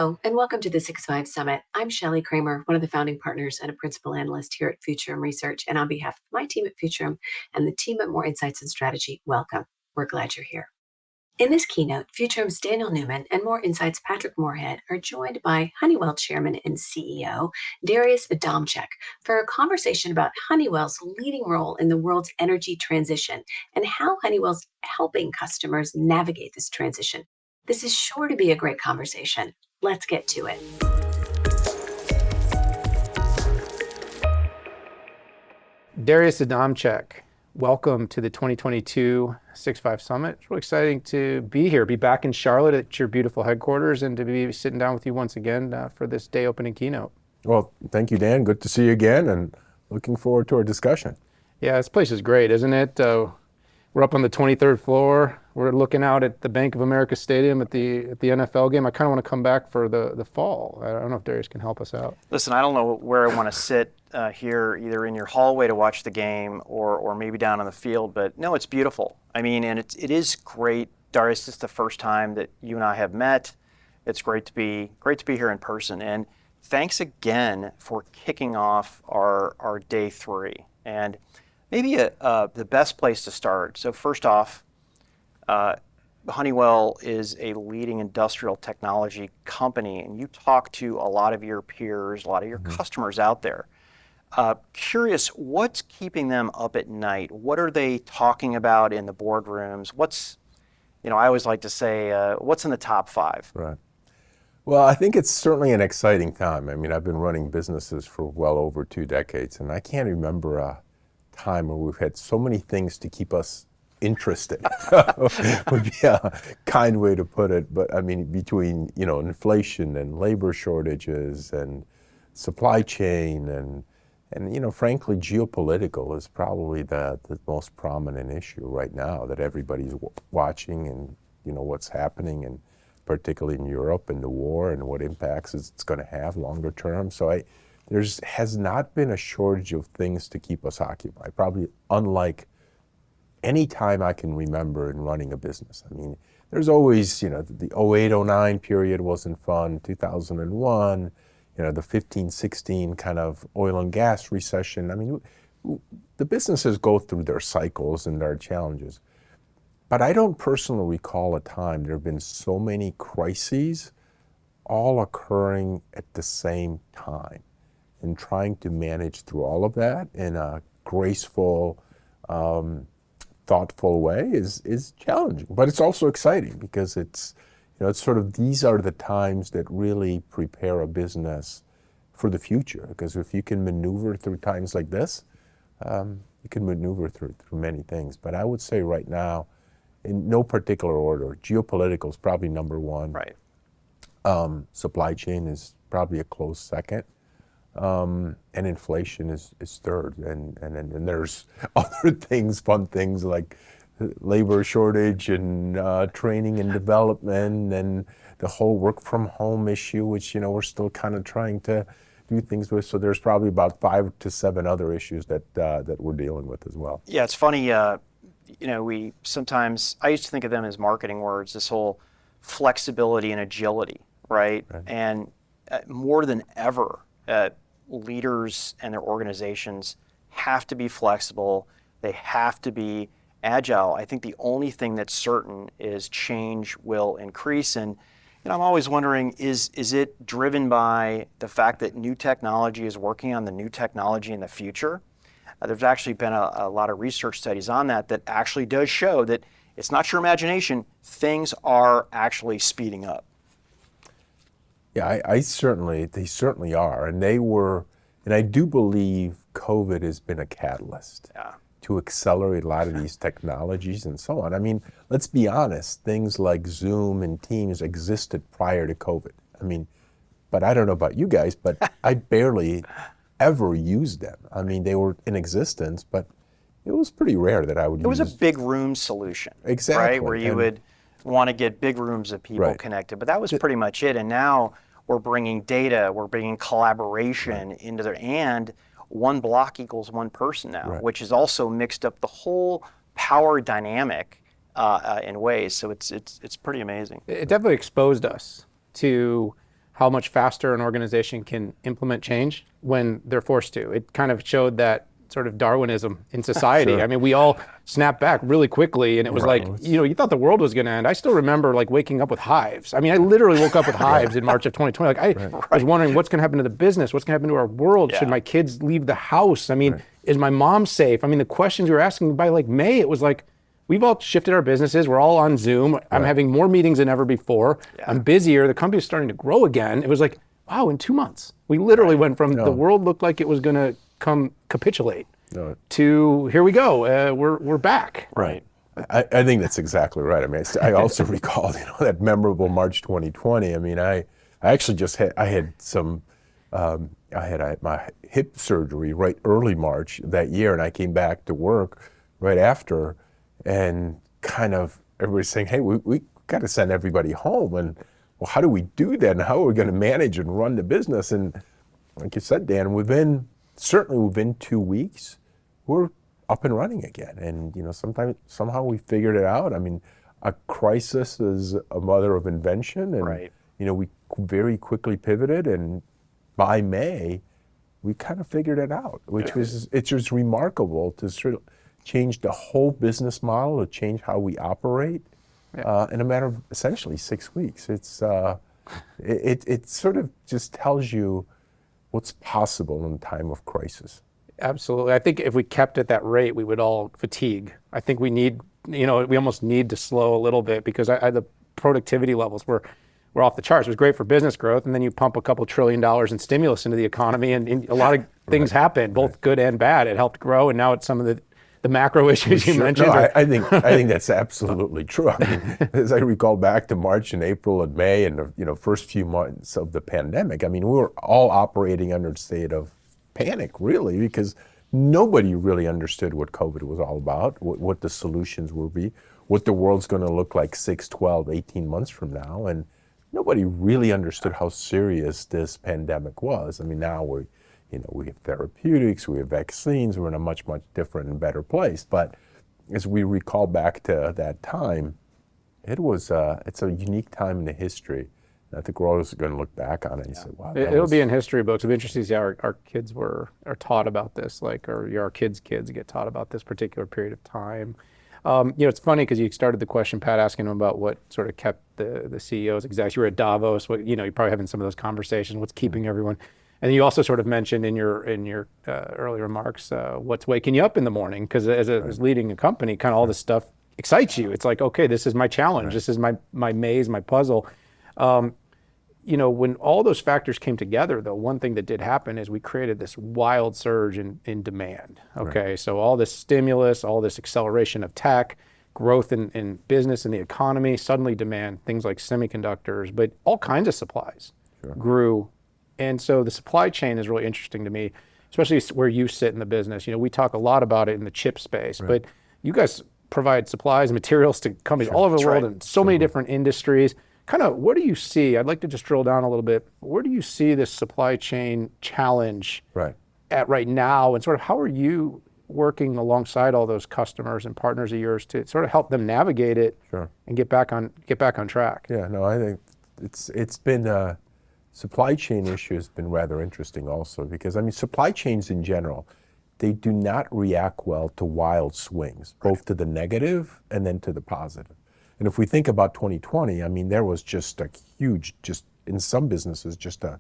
Hello, and welcome to the 6.5 Summit. I'm Shelley Kramer, one of the founding partners and a principal analyst here at Futurum Research. And on behalf of my team at Futurum and the team at More Insights and Strategy, welcome. We're glad you're here. In this keynote, Futurum's Daniel Newman and More Insights' Patrick Moorhead are joined by Honeywell Chairman and CEO Darius Adamczyk for a conversation about Honeywell's leading role in the world's energy transition and how Honeywell's helping customers navigate this transition. This is sure to be a great conversation. Let's get to it. Darius Adamczyk, welcome to the 2022 6.5 Summit. It's really exciting to be here, be back in Charlotte at your beautiful headquarters, and to be sitting down with you once again for this day opening keynote. Well, thank you, Dan. Good to see you again, and looking forward to our discussion. Yeah, this place is great, isn't it? We're up on the 23rd floor. We're looking out at the Bank of America Stadium at the NFL game. I kind of want to come back for the fall. I don't know if Darius can help us out. Listen, I don't know where I want to sit here, either in your hallway to watch the game or maybe down on the field, but no, it's beautiful. I mean, and it is great. Darius, this is the first time that you and I have met. It's great to be here in person. And thanks again for kicking off our day 3. And maybe the best place to start. So first off, Honeywell is a leading industrial technology company, and you talk to a lot of your peers, a lot of your customers out there. Curious, what's keeping them up at night? What are they talking about in the boardrooms? I always like to say, what's in the top 5? Right. Well, I think it's certainly an exciting time. I mean, I've been running businesses for well over 2 decades, and I can't remember a time where we've had so many things to keep us interested would be a kind way to put it. But I mean, between inflation and labor shortages and supply chain and frankly, geopolitical is probably the most prominent issue right now that everybody's watching, and what's happening, and particularly in Europe and the war and what impacts it's going to have longer term. So has not been a shortage of things to keep us occupied, probably unlike any time I can remember in running a business. I mean, there's always, the 08-09 period wasn't fun, 2001, the 15-16 kind of oil and gas recession. I mean, the businesses go through their cycles and their challenges. But I don't personally recall a time there have been so many crises all occurring at the same time. And trying to manage through all of that in a graceful, thoughtful way is challenging. But it's also exciting because it's sort of, these are the times that really prepare a business for the future. Because if you can maneuver through times like this, you can maneuver through many things. But I would say right now, in no particular order, geopolitical is probably number 1. Right. Supply chain is probably a close second. And inflation is third, and there's other things, fun things like labor shortage and training and development, and the whole work from home issue, which we're still kind of trying to do things with. So there's probably about 5 to 7 other issues that we're dealing with as well. Yeah, it's funny. I used to think of them as marketing words. This whole flexibility and agility, right? And more than ever, leaders and their organizations have to be flexible. They have to be agile. I think the only thing that's certain is change will increase. And I'm always wondering, is it driven by the fact that new technology is working on the new technology in the future? There's actually been a lot of research studies on that actually does show that it's not your imagination. Things are actually speeding up. Yeah, they certainly are. And I do believe COVID has been a catalyst to accelerate a lot of these technologies and so on. I mean, let's be honest, things like Zoom and Teams existed prior to COVID. I mean, but I don't know about you guys, but I barely ever used them. I mean, they were in existence, but it was pretty rare that I would use. It was a big room solution. Exactly. Right, where you would want to get big rooms of people connected, but that was pretty much it. And now we're bringing data, we're bringing collaboration into there, and one block equals one person now, which has also mixed up the whole power dynamic in ways. So it's pretty amazing. It definitely exposed us to how much faster an organization can implement change when they're forced to. It kind of showed that sort of Darwinism in society. Sure. I mean, we all snapped back really quickly, and it was like, you thought the world was going to end. I still remember like waking up with hives. I mean, I literally woke up with hives in March of 2020. Like I was wondering what's going to happen to the business, what's going to happen to our world. Should my kids leave the house? I mean, is my mom safe? I mean, the questions we were asking by like May, it was like, we've all shifted our businesses. We're all on Zoom. I'm having more meetings than ever before. I'm busier. The company's starting to grow again. It was like, wow, in 2 months, we literally went from the world looked like it was going to capitulate to here we go. We're back. Right. I think that's exactly right. I mean, I also recall, that memorable March 2020. I mean, I actually just had my hip surgery right early March that year, and I came back to work right after, and kind of everybody's saying, hey, we got to send everybody home, and well, how do we do that, and how are we going to manage and run the business? And like you said, Dan, certainly within 2 weeks, we're up and running again. And somehow we figured it out. I mean, a crisis is a mother of invention, and we very quickly pivoted, and by May, we kind of figured it out, it's just remarkable to sort of change the whole business model, to change how we operate in a matter of essentially 6 weeks. It sort of just tells you what's possible in a time of crisis. Absolutely. I think if we kept at that rate, we would all fatigue. I think we need, we almost need to slow a little bit, because the productivity levels were off the charts. It was great for business growth, and then you pump a couple $1 trillion in stimulus into the economy, and a lot of things happened, both good and bad. It helped grow, and now it's some of the macro issues you mentioned. No, I think that's absolutely true. I mean, as I recall back to March and April and May and the first few months of the pandemic, I mean, we were all operating under a state of panic, really, because nobody really understood what COVID was all about, what the solutions will be, what the world's going to look like 6, 12, 18 months from now, and nobody really understood how serious this pandemic was. I mean, now we have therapeutics, we have vaccines, we're in a much, much different and better place. But as we recall back to that time, it's a unique time in the history. I think we're always going to look back on it and say, wow. It'll be in history books. It'll be interesting to see how our kids are taught about this, or our kids' get taught about this particular period of time. It's funny because you started the question, Pat, asking them about what sort of kept the CEOs, execs. You were at Davos. You're probably having some of those conversations. What's keeping everyone? And you also sort of mentioned in your early remarks what's waking you up in the morning, because as leading a company, kind of all this stuff excites you. It's like, okay, this is my challenge. This is my maze, my puzzle. When all those factors came together, though, one thing that did happen is we created this wild surge in demand. Okay, so all this stimulus, all this acceleration of tech, growth in business and the economy, suddenly demand, things like semiconductors, but all kinds of supplies grew. And so the supply chain is really interesting to me, especially where you sit in the business. We talk a lot about it in the chip space, but you guys provide supplies and materials to companies all over the world in so many different industries. Kind of, what do you see? I'd like to just drill down a little bit. Where do you see this supply chain challenge at right now? And sort of how are you working alongside all those customers and partners of yours to sort of help them navigate it and get back on track? Yeah, no, I think it's been supply chain issue has been rather interesting also, because I mean, supply chains in general, they do not react well to wild swings, both to the negative and then to the positive. And if we think about 2020, I mean, there was just a huge, in some businesses, just a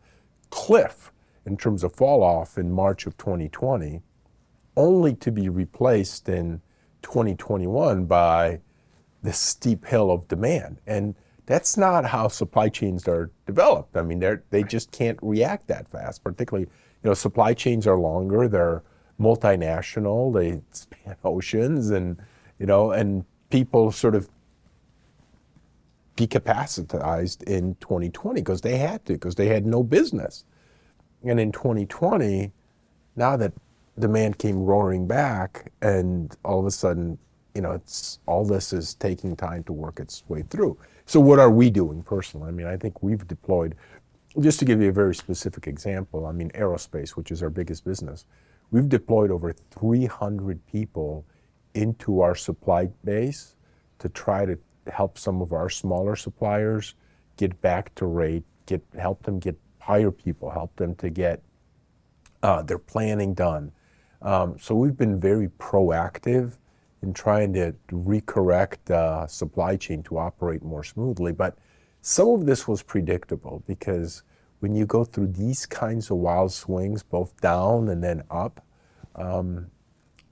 cliff in terms of fall off in March of 2020, only to be replaced in 2021 by this steep hill of demand. And that's not how supply chains are developed. I mean, they just can't react that fast. Particularly, supply chains are longer. They're multinational. They span oceans, and people sort of decapacitized in 2020 because they had to, because they had no business. And in 2020, now that demand came roaring back, and all of a sudden, all this is taking time to work its way through. So what are we doing personally? I mean, I think we've deployed, just to give you a very specific example, I mean, aerospace, which is our biggest business, we've deployed over 300 people into our supply base to try to help some of our smaller suppliers get back to rate help them hire people, help them to get their planning done. So we've been very proactive in trying to recorrect supply chain to operate more smoothly. But some of this was predictable because when you go through these kinds of wild swings, both down and then up,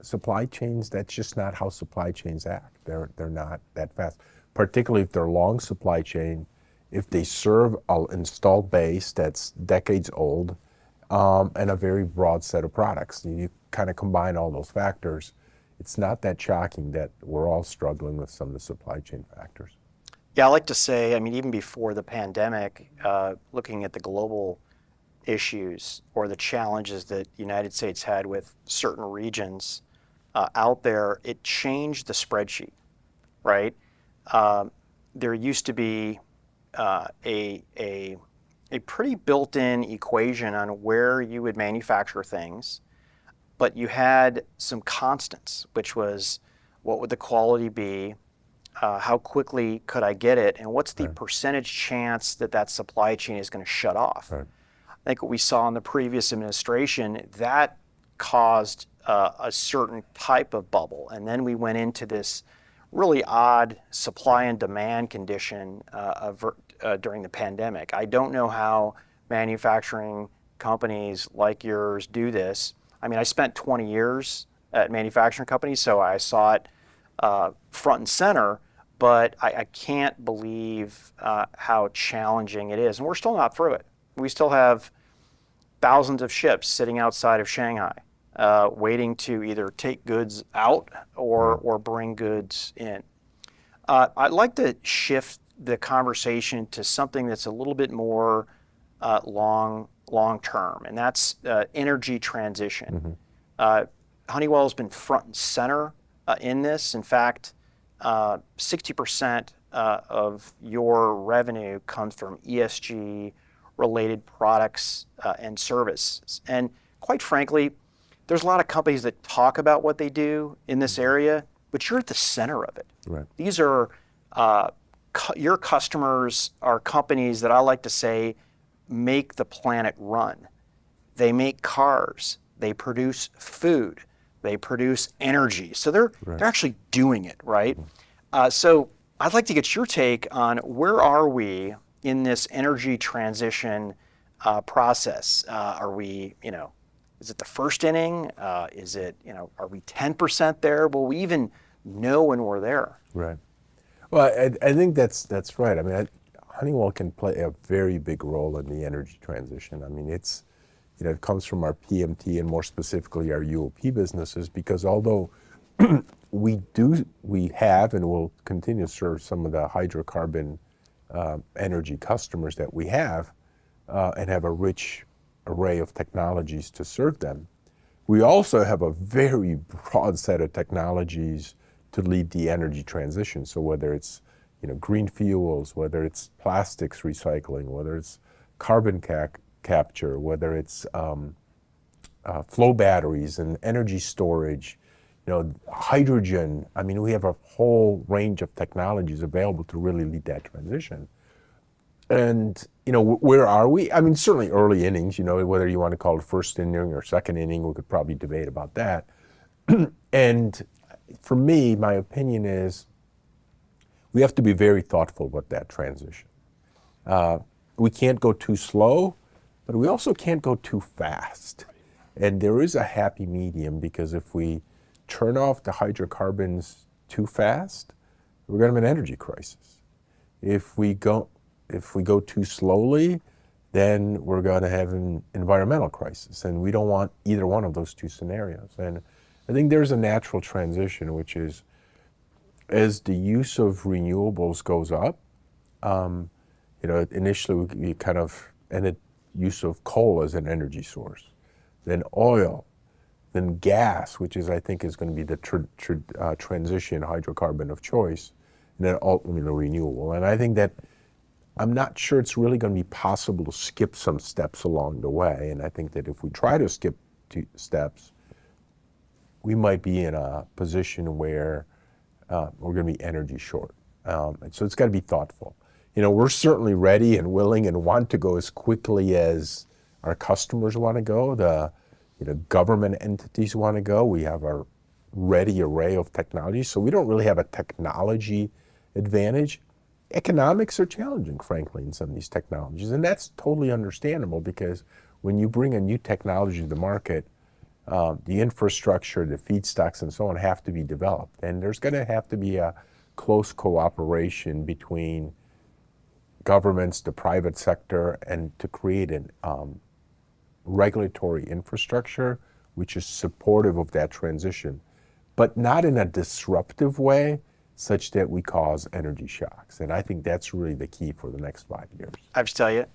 supply chains, that's just not how supply chains act. They're not that fast, particularly if they're long supply chain, if they serve an installed base that's decades old, and a very broad set of products. You kind of combine all those factors, it's not that shocking that we're all struggling with some of the supply chain factors. Yeah, I like to say, I mean, even before the pandemic, looking at the global issues or the challenges that the United States had with certain regions out there, it changed the spreadsheet, right? There used to be a pretty built-in equation on where you would manufacture things, but you had some constants, which was what would the quality be, how quickly could I get it, and what's the percentage chance that that supply chain is going to shut off. Right. I think what we saw in the previous administration, that caused a certain type of bubble, and then we went into this really odd supply and demand condition during the pandemic. I don't know how manufacturing companies like yours do this. I mean, I spent 20 years at manufacturing companies, so I saw it front and center, but I can't believe how challenging it is. And we're still not through it. We still have thousands of ships sitting outside of Shanghai, waiting to either take goods out or bring goods in. I'd like to shift the conversation to something that's a little bit more long term, and that's energy transition. Honeywell has been front and center in this. In fact, 60% of your revenue comes from ESG related products and services. And quite frankly, there's a lot of companies that talk about what they do in this area, but you're at the center of it. Right. These are your customers are companies that I like to say make the planet run. They make cars, they produce food, they produce energy. So they're actually doing it, right? So I'd like to get your take on where are we in this energy transition process? Are we, is it the first inning? Is it, are we 10% there? Will we even know when we're there? Right. Well, I think that's right. I mean, Honeywell can play a very big role in the energy transition. I mean, it comes from our PMT and more specifically our UOP businesses, because although we have and will continue to serve some of the hydrocarbon energy customers that we have and have a rich array of technologies to serve them, we also have a very broad set of technologies to lead the energy transition. So whether it's green fuels, whether it's plastics recycling, whether it's carbon capture, whether it's flow batteries and energy storage, hydrogen. I mean, we have a whole range of technologies available to really lead that transition. And, where are we? I mean, certainly early innings, whether you want to call it first inning or second inning, we could probably debate about that. And for me, my opinion is we have to be very thoughtful about that transition. We can't go too slow, but we also can't go too fast. And there is a happy medium, because if we turn off the hydrocarbons too fast, we're going to have an energy crisis. If we go too slowly, then we're going to have an environmental crisis. And we don't want either one of those two scenarios. And I think there's a natural transition, which is as the use of renewables goes up, initially we kind of ended use of coal as an energy source, then oil, then gas, which I think is going to be the transition hydrocarbon of choice, and then ultimately renewable. And I think that I'm not sure it's really going to be possible to skip some steps along the way. And I think that if we try to skip 2 steps, we might be in a position where we're going to be energy short. And so it's got to be thoughtful. we're certainly ready and willing and want to go as quickly as our customers want to go. The government entities want to go. We have our ready array of technology, so we don't really have a technology advantage. Economics are challenging, frankly, in some of these technologies, and that's totally understandable because when you bring a new technology to the market, the infrastructure, the feedstocks, and so on have to be developed, and there's going to have to be a close cooperation between governments, the private sector, and to create an regulatory infrastructure which is supportive of that transition, but not in a disruptive way such that we cause energy shocks. And I think that's really the key for the next 5 years. I have to tell you,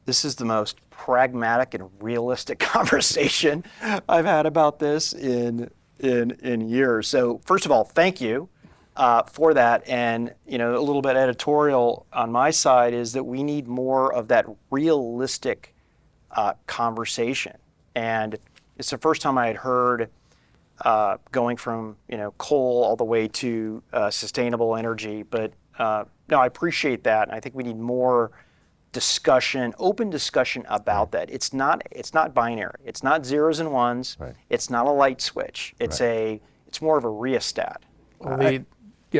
this is the most pragmatic and realistic conversation I've had about this in years. So first of all, thank you for that. And a little bit editorial on my side is that we need more of that realistic conversation. And it's the first time I had heard going from coal all the way to sustainable energy. But no, I appreciate that, and I think we need more discussion, open discussion about that. It's not binary. It's not zeros and ones. Right. It's not a light switch. It's more of a rheostat. Well, I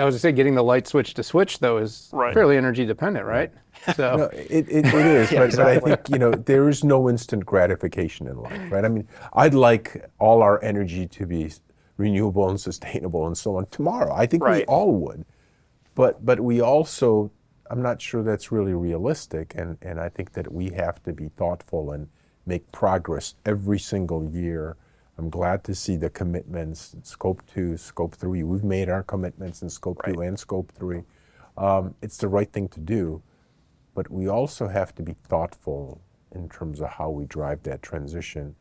was going to say, getting the light switch to switch, though, is fairly energy dependent, right? So No, it is, but I think there is no instant gratification in life, right? I mean, I'd like all our energy to be renewable and sustainable and so on tomorrow. I think we all would, but we also, I'm not sure that's really realistic, and I think that we have to be thoughtful and make progress every single year. I'm glad to see the commitments in Scope 2, Scope 3. We've made our commitments in Scope 2 and Scope 3. It's the right thing to do, but we also have to be thoughtful in terms of how we drive that transition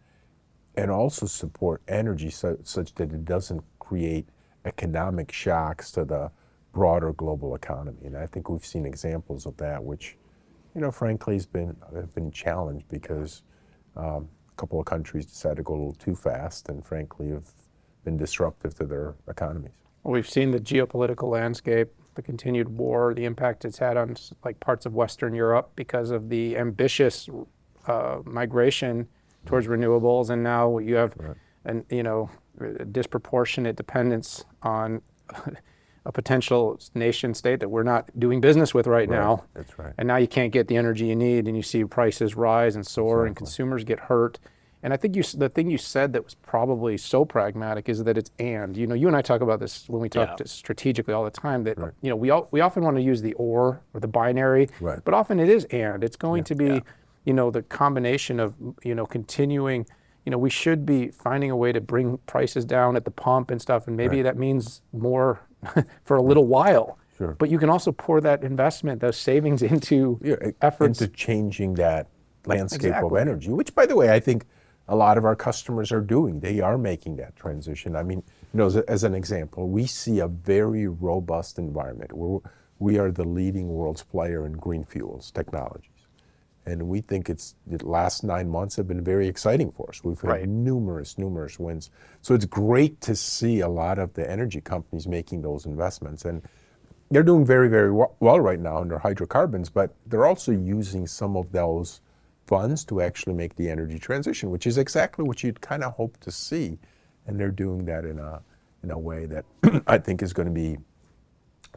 and also support energy such that it doesn't create economic shocks to the broader global economy. And I think we've seen examples of that, which, frankly, have been challenged because a couple of countries decided to go a little too fast and, frankly, have been disruptive to their economies. Well, we've seen the geopolitical landscape, the continued war, the impact it's had on parts of Western Europe because of the ambitious migration towards renewables, and now you have a disproportionate dependence on a potential nation state that we're not doing business with right now. That's right. And now you can't get the energy you need, and you see prices rise and soar, and consumers get hurt. And I think the thing you said that was probably so pragmatic is that it's and. You and I talk about this when we talk strategically all the time, that we often want to use the or the binary, but often it is and. It's going to be the combination of continuing. We should be finding a way to bring prices down at the pump and stuff, and maybe that means more for a little while. Sure. But you can also pour that investment, those savings, into efforts into changing that landscape of energy, which, by the way, I think a lot of our customers are doing. They are making that transition. I mean, as an example, we see a very robust environment where we are the leading world's player in green fuels technologies. And we think the last 9 months have been very exciting for us. We've had numerous wins. So it's great to see a lot of the energy companies making those investments. And they're doing very, very well right now in their hydrocarbons, but they're also using some of those funds to actually make the energy transition, which is exactly what you'd kind of hope to see. And they're doing that in a way that I think is going to be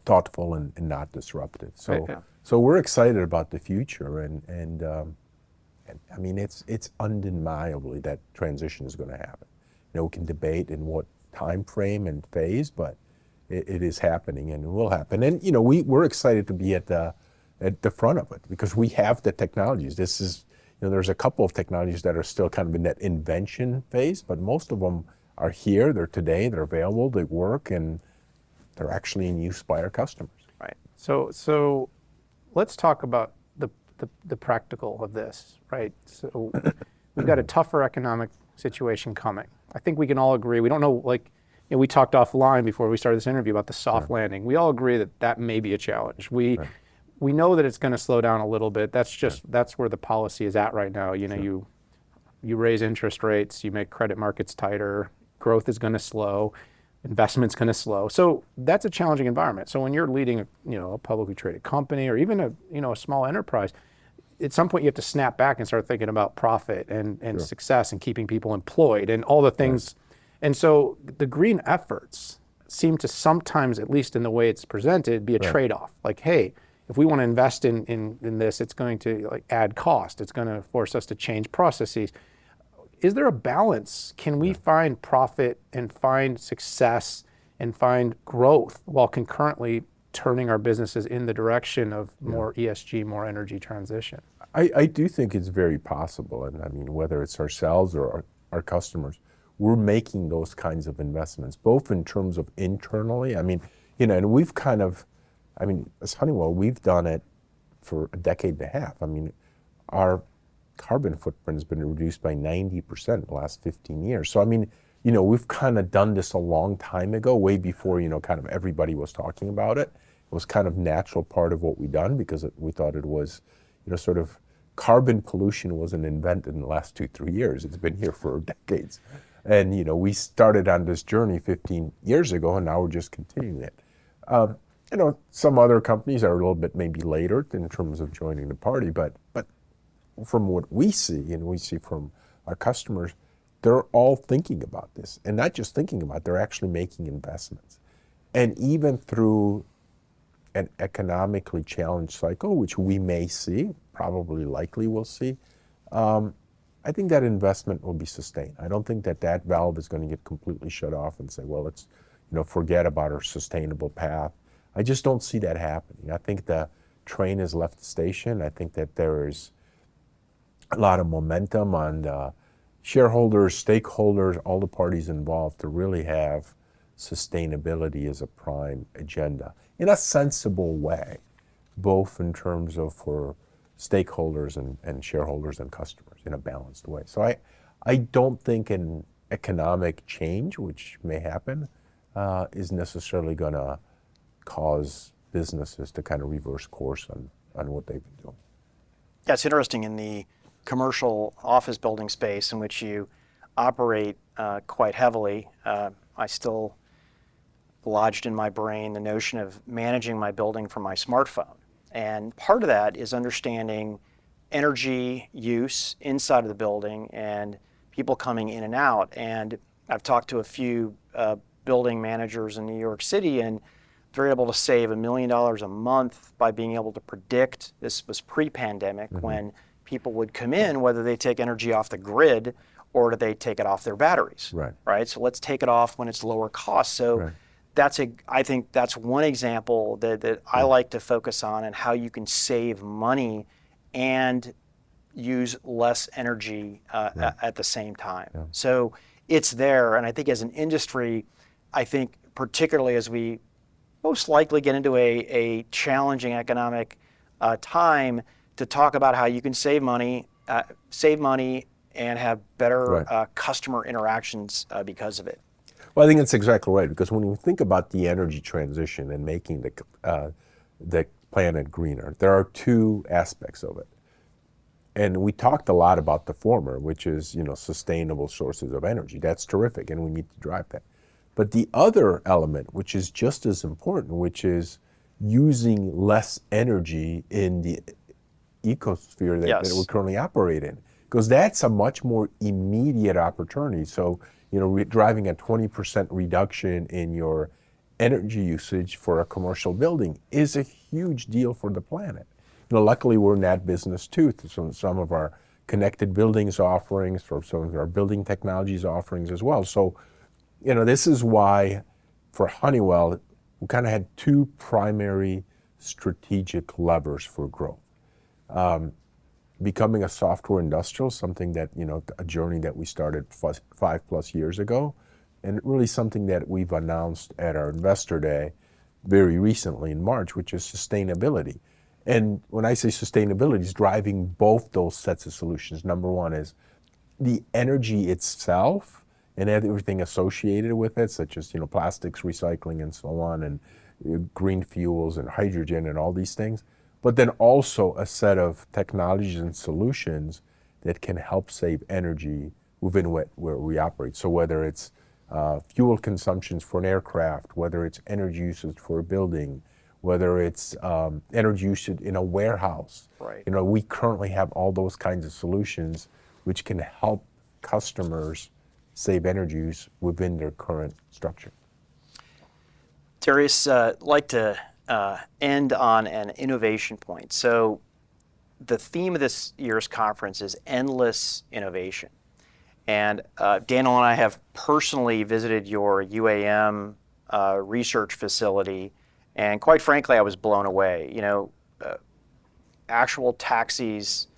thoughtful and not disruptive. So we're excited about the future, and I mean, it's undeniably that transition is going to happen. We can debate in what time frame and phase, but it is happening and it will happen. And we're excited to be at the front of it because we have the technologies. This is there's a couple of technologies that are still kind of in that invention phase, but most of them are here. They're today. They're available. They work, and they're actually in use by our customers. Right. So let's talk about the practical of this, right? So we've got a tougher economic situation coming. I think we can all agree. We don't know, we talked offline before we started this interview about the soft landing. We all agree that may be a challenge. We know that it's going to slow down a little bit. That's where the policy is at right now. You raise interest rates, you make credit markets tighter, growth is going to slow. investment's going to slow. So that's a challenging environment. So when you're leading a publicly traded company or even a small enterprise, at some point you have to snap back and start thinking about profit and success and keeping people employed and all the things. And so the green efforts seem to sometimes, at least in the way it's presented, be a trade-off. Like, hey, if we want to invest in this, it's going to like add cost. It's going to force us to change processes. Is there a balance? Can we find profit and find success and find growth while concurrently turning our businesses in the direction of more ESG, more energy transition? I do think it's very possible. And I mean, whether it's ourselves or our customers, we're making those kinds of investments, both in terms of internally. I mean, and we've kind of, as Honeywell, we've done it for a decade and a half. I mean, our carbon footprint has been reduced by 90% in the last 15 years. So, I mean, we've kind of done this a long time ago, way before, kind of everybody was talking about it. It was kind of natural part of what we done because we thought it was, sort of carbon pollution wasn't invented in the last 2-3 years. It's been here for decades. And, we started on this journey 15 years ago and now we're just continuing it. Some other companies are a little bit maybe later in terms of joining the party, but from what we see, and we see from our customers, they're all thinking about this. And not just thinking about it, they're actually making investments. And even through an economically challenged cycle, which we may see, probably likely we'll see, I think that investment will be sustained. I don't think that valve is going to get completely shut off and say, well, let's forget about our sustainable path. I just don't see that happening. I think the train has left the station. I think that there is a lot of momentum on the shareholders, stakeholders, all the parties involved to really have sustainability as a prime agenda in a sensible way, both in terms of for stakeholders and shareholders and customers in a balanced way. So I don't think an economic change, which may happen, is necessarily going to cause businesses to kind of reverse course on what they've been doing. Yeah, it's interesting in the commercial office building space in which you operate quite heavily. I still lodged in my brain the notion of managing my building from my smartphone. And part of that is understanding energy use inside of the building and people coming in and out. And I've talked to a few building managers in New York City, and they're able to save $1 million a month by being able to predict, this was pre-pandemic, when people would come in, whether they take energy off the grid or do they take it off their batteries, right? So let's take it off when it's lower cost. So I think that's one example that I like to focus on, and how you can save money and use less energy at the same time. So it's there, and I think as an industry, I think particularly as we most likely get into a challenging economic time, to talk about how you can save money and have better customer interactions because of it. Well, I think that's exactly right, because when we think about the energy transition and making the planet greener, there are two aspects of it. And we talked a lot about the former, which is, sustainable sources of energy. That's terrific, and we need to drive that. But the other element, which is just as important, which is using less energy in the ecosphere that we currently operate in, because that's a much more immediate opportunity. So, driving a 20% reduction in your energy usage for a commercial building is a huge deal for the planet. Luckily, we're in that business too. So some of our connected buildings offerings, for some of our building technologies offerings as well. So, this is why for Honeywell, we kind of had two primary strategic levers for growth. Becoming a software industrial, something that, a journey that we started 5+ years ago, and really something that we've announced at our Investor Day very recently in March, which is sustainability. And when I say sustainability, it's driving both those sets of solutions. Number one is the energy itself and everything associated with it, such as, plastics recycling and so on, and green fuels and hydrogen and all these things. But then also a set of technologies and solutions that can help save energy within where we operate. So whether it's fuel consumptions for an aircraft, whether it's energy usage for a building, whether it's energy usage in a warehouse. Right. You know, we currently have all those kinds of solutions which can help customers save energy use within their current structure. Darius, I'd like to end on an innovation point. So the theme of this year's conference is endless innovation. And Daniel and I have personally visited your UAM research facility, and quite frankly, I was blown away. You know, actual taxis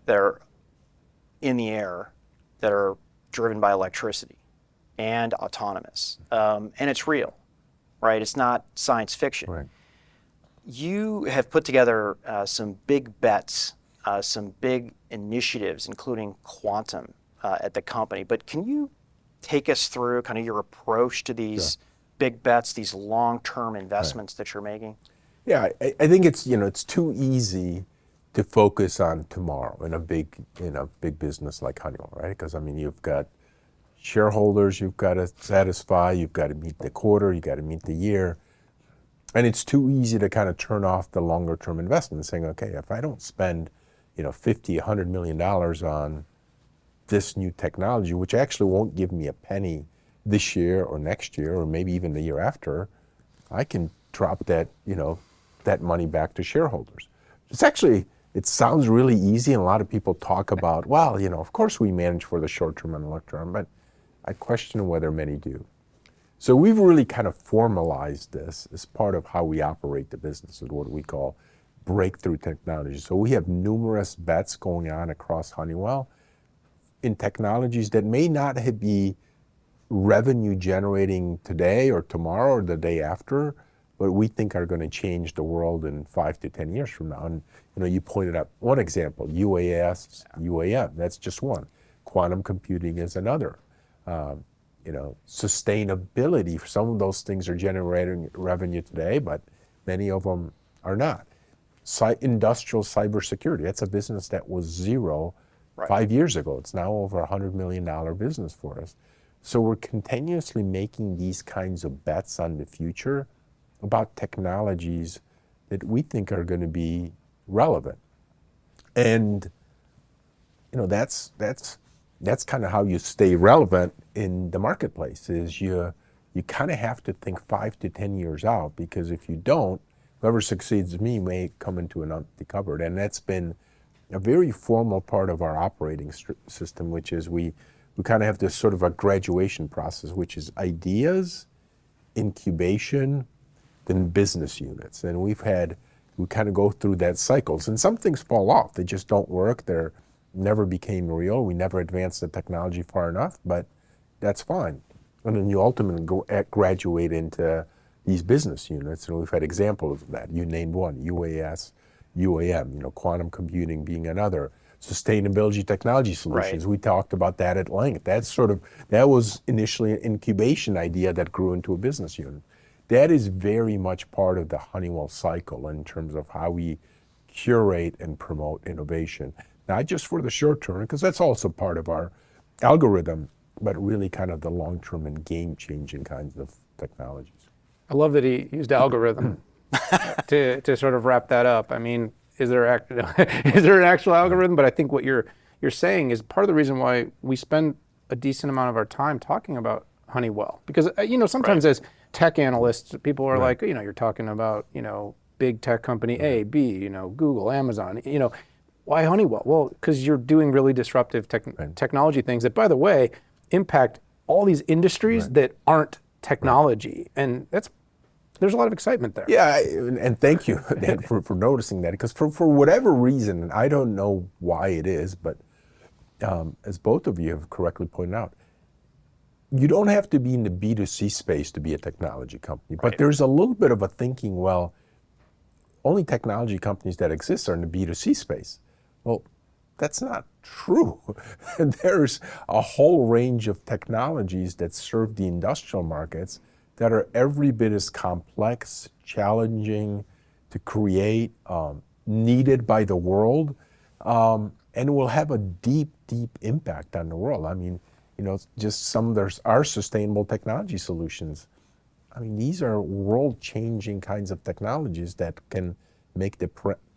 that are in the air that are driven by electricity and autonomous. And it's real, right? It's not science fiction. Right. You have put together some big bets, some big initiatives, including quantum at the company. But can you take us through kind of your approach to these big bets, these long-term investments that you're making? Yeah, I think it's, you know, it's too easy to focus on tomorrow in a big business like Honeywell, right? Because I mean, you've got shareholders you've got to satisfy, you've got to meet the quarter, you got to meet the year. And it's too easy to kind of turn off the longer term investment, saying, okay, if I don't spend, you know, $50, $100 million on this new technology, which actually won't give me a penny this year or next year or maybe even the year after, I can drop that, you know, that money back to shareholders. It's actually, it sounds really easy, and a lot of people talk about, well, you know, of course we manage for the short term and the long term, but I question whether many do. So we've really kind of formalized this as part of how we operate the business, is what we call breakthrough technology. So we have numerous bets going on across Honeywell in technologies that may not be revenue generating today or tomorrow or the day after, but we think are going to change the world in 5 to 10 years from now. And you know, you pointed out one example, UAS, UAM, that's just one. Quantum computing is another. You know, sustainability, some of those things are generating revenue today, but many of them are not. Industrial cybersecurity, that's a business that was zero 5 years ago. It's now over a $100 million business for us. So we're continuously making these kinds of bets on the future about technologies that we think are going to be relevant. And, you know, that's kind of how you stay relevant in the marketplace, is you kind of have to think 5 to 10 years out, because if you don't, whoever succeeds me may come into an empty cupboard. And that's been a very formal part of our operating system, which is we kind of have this sort of a graduation process, which is ideas, incubation, then business units. And we kind of go through that cycles. And some things fall off. They just don't work. They're never became real. We never advanced the technology far enough, but that's fine. And then you ultimately graduate into these business units. And we've had examples of that. You named one, UAS, UAM, you know, quantum computing being another. Sustainability technology solutions. Right. We talked about that at length. That was initially an incubation idea that grew into a business unit. That is very much part of the Honeywell cycle in terms of how we curate and promote innovation. Not just for the short term, because that's also part of our algorithm, but really kind of the long-term and game-changing kinds of technologies. I love that he used algorithm to sort of wrap that up. I mean, is there an actual algorithm? But I think what you're saying is part of the reason why we spend a decent amount of our time talking about Honeywell. Because, you know, sometimes as tech analysts, people are like, you know, you're talking about, you know, big tech company A, B, you know, Google, Amazon, you know, why Honeywell? Well, because you're doing really disruptive technology things that, by the way, impact all these industries that aren't technology. And there's a lot of excitement there. Yeah, and thank you, Dan, for noticing that, because for whatever reason, and I don't know why it is, but as both of you have correctly pointed out, you don't have to be in the B2C space to be a technology company. But there's a little bit of a thinking, well, only technology companies that exist are in the B2C space. Well, that's not true. There's a whole range of technologies that serve the industrial markets that are every bit as complex, challenging to create, needed by the world, and will have a deep, deep impact on the world. I mean, just some of our sustainable technology solutions. I mean, these are world-changing kinds of technologies that can make the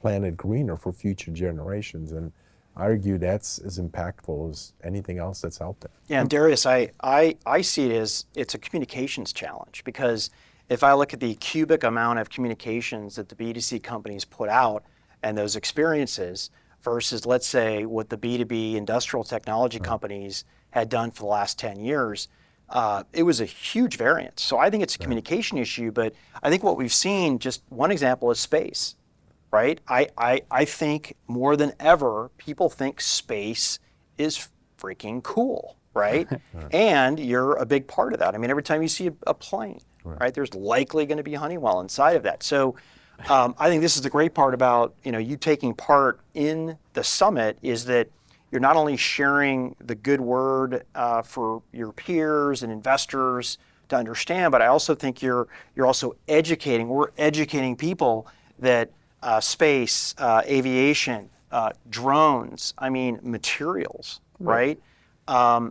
planet greener for future generations. And I argue that's as impactful as anything else that's out there. Yeah, and Darius, I see it as it's a communications challenge, because if I look at the cubic amount of communications that the B2C companies put out and those experiences versus, let's say, what the B2B industrial technology companies had done for the last 10 years, it was a huge variance. So I think it's a communication issue, but I think what we've seen, just one example is space, right? I think more than ever, people think space is freaking cool, right? And you're a big part of that. I mean, every time you see a plane, right, there's likely going to be Honeywell inside of that. So I think this is the great part about you taking part in the summit, is that you're not only sharing the good word for your peers and investors to understand, but I also think you're also educating. We're educating people that space, aviation, drones, I mean materials, right?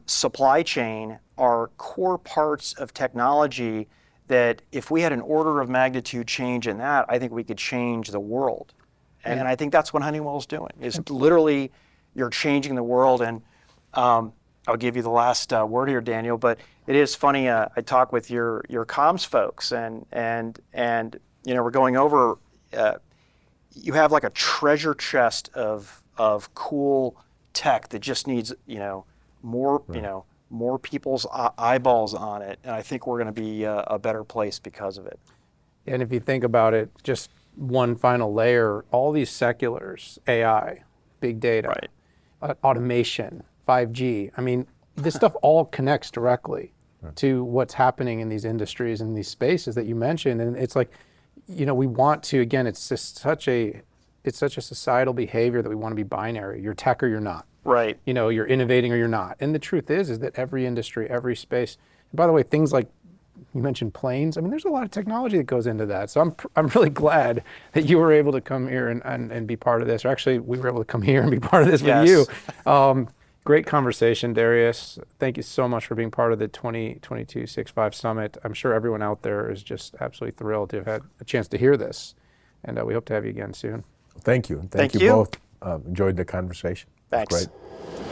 Supply chain are core parts of technology that if we had an order of magnitude change in that, I think we could change the world. And I think that's what Honeywell's doing, is literally you're changing the world. And I'll give you the last word here, Daniel, but it is funny, I talk with your comms folks and we're going over, you have like a treasure chest of cool tech that just needs, more, more people's eyeballs on it. And I think we're going to be a better place because of it. And if you think about it, just one final layer, all these seculars, AI, big data, automation, 5G, I mean, this stuff all connects directly to what's happening in these industries and these spaces that you mentioned. And it's like, we want to, again, it's just such a societal behavior that we want to be binary. You're tech or you're not. Right. You're innovating or you're not. And the truth is that every industry, every space, and by the way, things like you mentioned planes, I mean, there's a lot of technology that goes into that. So I'm really glad that you were able to come here and be part of this. Or actually, we were able to come here and be part of this with you. Great conversation, Darius. Thank you so much for being part of the 2022 6.5 Summit. I'm sure everyone out there is just absolutely thrilled to have had a chance to hear this. And we hope to have you again soon. Thank you. Thank you both. Enjoyed the conversation. Thanks. Great.